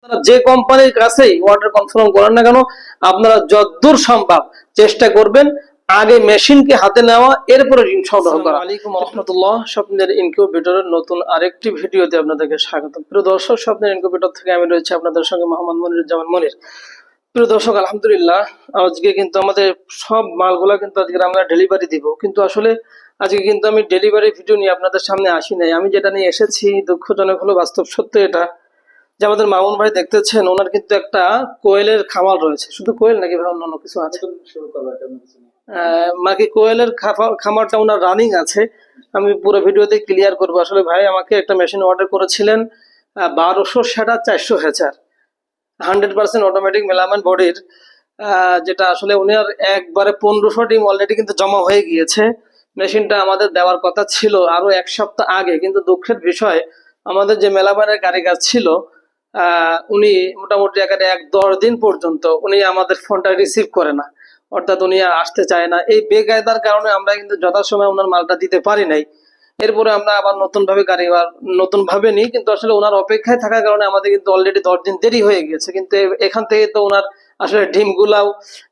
আপনারা যে কোম্পানির কাছেই অর্ডার কনফার্ম করেন না কেন, আপনারা যতদূর সম্ভব চেষ্টা করবেন আগে মেশিনকে হাতে নেওয়া, এরপরে ঋণ সংগ্রহ করা। আসসালামু আলাইকুম ওয়া রাহমাতুল্লাহ। স্বপ্নের ইনকিউবেটরের নতুন আরেকটি ভিডিওতে আপনাদেরকে স্বাগতম। প্রিয় দর্শক, স্বপ্নের ইনকিউবেটর থেকে আমি রয়েছে আপনাদের সঙ্গে মোহাম্মদ মনিরুজ্জামান মনির। প্রিয় দর্শক, আলহামদুলিল্লাহ আজকে কিন্তু আমাদের সব মালগুলা কিন্তু আজকে আমরা ডেলিভারি দিব, কিন্তু আসলে আজকে কিন্তু আমি ডেলিভারি ভিডিও নিয়ে আপনাদের সামনে আসি নাই। আমি যেটা নিয়ে এসেছি, দুঃখজনক হলো বাস্তব সত্য এটা, যে আমাদের মামুন ভাই দেখতেছেন, ওনার কিন্তু একটা কোয়েলের খামার রয়েছে। শুধু কোয়েল নাকি ভাই অন্য কিছু আছে? বাকি কোয়েলের খামারটা ওনার রানিং আছে। আমি পুরো ভিডিওতে ক্লিয়ার করবো। আসলে ভাই আমাকে একটা মেশিন অর্ডার করেছিলেন 1200 সেটা 400 হেচার 100% অটোমেটিক মেলামেন্ট বডির, যেটা আসলে উনার একবারে 1500 ডিম অলরেডি কিন্তু জমা হয়ে গিয়েছে। মেশিনটা আমাদের দেওয়ার কথা ছিল আরো এক সপ্তাহ আগে, কিন্তু দুঃখের বিষয় আমাদের যে মেলামেন্টের কারিগর ছিল উনি মোটামুটি এখানে 10 দিন পর্যন্ত উনি আমাদের ফোনটা রিসিভ করে না, অর্থাৎ উনি আসতে চায় না। এই বেকায়দার কারণে আমরা কিন্তু যথাসময়ে ওনার মালটা দিতে পারি নাই। এরপরে আমরা আবার নতুন ভাবে নিই, কিন্তু আসলে ওনার অপেক্ষায় থাকার কারণে আমাদের কিন্তু অলরেডি 10 দিন দেরি হয়ে গেছে। কিন্তু এখান থেকে তো ওনার আসলে ডিমগুলাও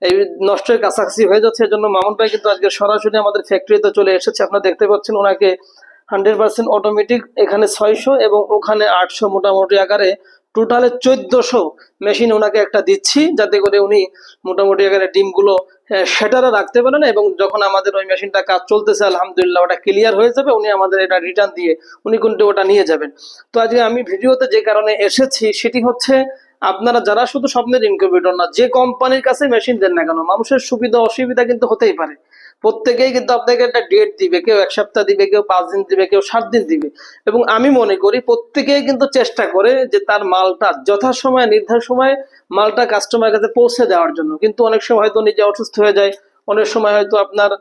এই নষ্টের কাছাকাছি হয়ে যাচ্ছে। এজন্য মামুন ভাই কিন্তু আজকে সরাসরি আমাদের ফ্যাক্টরিতে চলে এসেছে। আপনারা দেখতে পাচ্ছেন ওনাকে 100% অটোমেটিক এখানে 600 এবং ওখানে 800, মোটামুটি আকারে টোটালে 1400 মেশিন ওনাকে একটা দিচ্ছি, যাতে করে উনি মোটামুটি আকারে ডিমগুলো সেটারে রাখতে পারেন। এবং যখন আমাদের ওই মেশিনটা কাজ চলতেছে, আলহামদুলিল্লাহ ওটা ক্লিয়ার হয়ে যাবে, উনি আমাদের এটা রিটার্ন দিয়ে উনি কিন্তু ওটা নিয়ে যাবেন। তো আজকে আমি ভিডিওতে যে কারণে এসেছি সেটি হচ্ছে, আপনারা যারা শুধু স্বপ্নের ইনকিউবেটর না, যে কোম্পানির কাছে মেশিন দেন না কেন, মানুষের সুবিধা অসুবিধা কিন্তু হতেই পারে। প্রত্যেকেই কিন্তু আপনাকে একটা ডেট দিবে, কেউ 1 সপ্তাহ দিবে, কেউ 5 দিন দিবে, কেউ 7 দিন দিবে। এবং আমি মনে করি প্রত্যেকেই কিন্তু চেষ্টা করে যে তার মালটা যথাসময়ে নির্ধারিত সময়ে মালটা কাস্টমারের কাছে পৌঁছে দেওয়ার জন্য। কিন্তু অনেক সময় হয়তো নিজে অসুস্থ হয়ে যায়, অনেক সময় হয়তো আপনার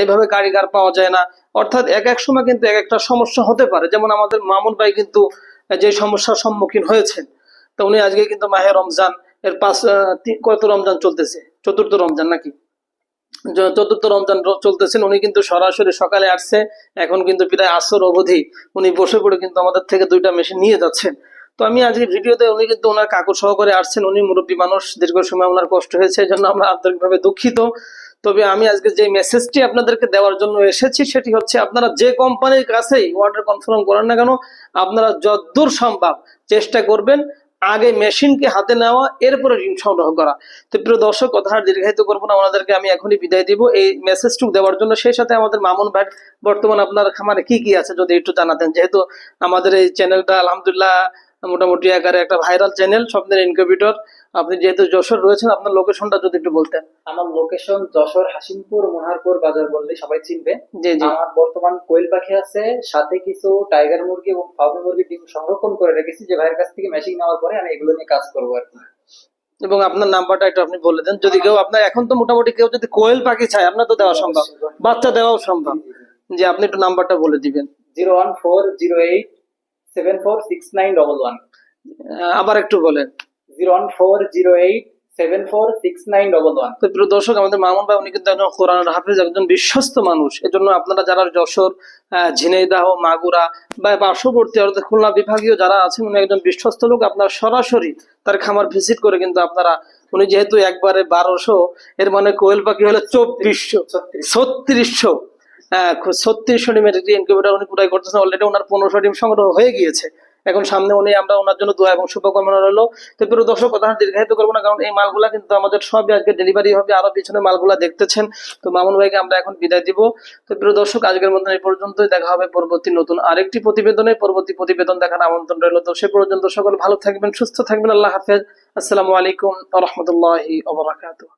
এভাবে কারিগর পাওয়া যায় না, অর্থাৎ এক এক সময় কিন্তু এক একটা সমস্যা হতে পারে। যেমন আমাদের মামুন ভাই কিন্তু যে সমস্যার সম্মুখীন হয়েছেন, তো উনি আজকে কিন্তু মাহে রমজান এর কত রমজান চলতেছে, চতুর্থ রমজান নাকি, চতুর্থ রমজান চলতেছেন। উনি কিন্তু সরাসরি সকালে আসছে, এখন কিন্তু প্রায় আসর অবধি উনি বসে পড়ে কিন্তু আমাদের থেকে 2টা মেশিন নিয়ে যাচ্ছেন। তো আমি আজকে ভিডিওতে উনি কিন্তু ওনার কাকু সহকারে আসছেন। উনি মুরব্বী মানুষ, দীর্ঘ সময় ওনার কষ্ট হয়েছে, এই জন্য আমরা আন্তরিকভাবে দুঃখিত। তবে আমি আজকে যে মেসেজটি আপনাদেরকে দেওয়ার জন্য এসেছি সেটি হচ্ছে, আপনারা যে কোম্পানির কাছেই অর্ডার কনফার্ম করেন না কেন, আপনারা যতদূর সম্ভব চেষ্টা করবেন আগে মেশিনকে হাতে নেওয়া, এরপরে ঋণ সংগ্রহ করা। তো প্রিয় দর্শক, কথা আর দীর্ঘায়িত করবো না, ওনাদেরকে আমি এখনই বিদায় দিব এই মেসেজটুকু দেওয়ার জন্য। সেই সাথে আমাদের মামুন ভাই বর্তমান আপনার খামারে কি কি আছে যদি একটু জানাতেন, যেহেতু আমাদের এই চ্যানেলটা আলহামদুলিল্লাহ মোটামুটি আকারে একটা ভাইরাল চ্যানেল, স্বপ্নের ইনকিউবেটর। আপনি যেহেতু যশোর রয়েছেন, আপনার লোকেশনটা যদি একটু বলতেন। আমার লোকেশন যশোর হাসিমপুর মনোহরপুর বাজার বললে সবাই চিনবে। জি জি। আমার বর্তমান কোয়েল পাখি আছে, সাথে কিছু টাইগার মুরগি এবং ফার্মি মুরগি ডিম সংরক্ষণ করে রেখেছি, যে ভাইয়ের কাছ থেকে মেশিন নেওয়ার পরে আমি এগুলো নিয়ে কাজ করবো আর কি। এবং আপনার নাম্বারটা একটু আপনি বলে দেন, যদি কেউ আপনার এখন তো মোটামুটি কেউ যদি কোয়েল পাখি চায়, আপনার তো দেওয়া সম্ভব, বাচ্চা দেওয়াও সম্ভব। যে আপনি একটু নাম্বারটা বলে দিবেন। 01408746911। আবার একটু বলেন। 01408746911। তো প্রিয় দর্শক, আমাদের মামুন ভাই উনি কিন্তু একজন কোরআনের হাফেজ, একজন বিশ্বস্ত মানুষ। এজন্য আপনারা যারা যশোর, ঝিনাইদহ, মাগুরা বা পার্শ্ববর্তী অর্থাৎ খুলনা বিভাগীয় যারা আছেন, উনি একজন বিশ্বস্ত লোক। আপনারা সরাসরি তার খামার ভিজিট করে কিন্তু আপনারা, উনি যেহেতু একবারে 1200, এর মানে কোয়েল পাখি হলে 3600 ডিমের ইনকিউবেটর উনি পুরাই করতেছেন। অলরেডি ওনার 1500 ডিম সংগ্রহ হয়ে গিয়েছে। এখন সামনে উনি, আমরা ওনার জন্য দোয়া এবং শুভকামনা রইলো। তো প্রিয় দর্শক, কথা দীর্ঘায়িত করবো না, কারণ এই মালগুলা কিন্তু আমাদের সবই আজকে ডেলিভারি হবে, আরো পিছনে মালগুলা দেখতেছেন। তো মামুন ভাইকে আমরা এখন বিদায় দিব। তো প্রিয় দর্শক, আজকের মতো এই পর্যন্তই। দেখা হবে পরবর্তী নতুন আরেকটি প্রতিবেদনে। পরবর্তী প্রতিবেদন দেখার আমন্ত্রণ রইল। তো সে পর্যন্ত সকল ভালো থাকবেন, সুস্থ থাকবেন। আল্লাহ হাফেজ। আসসালামু আলাইকুম ওয়া রাহমাতুল্লাহি ওয়া বারাকাতুহু।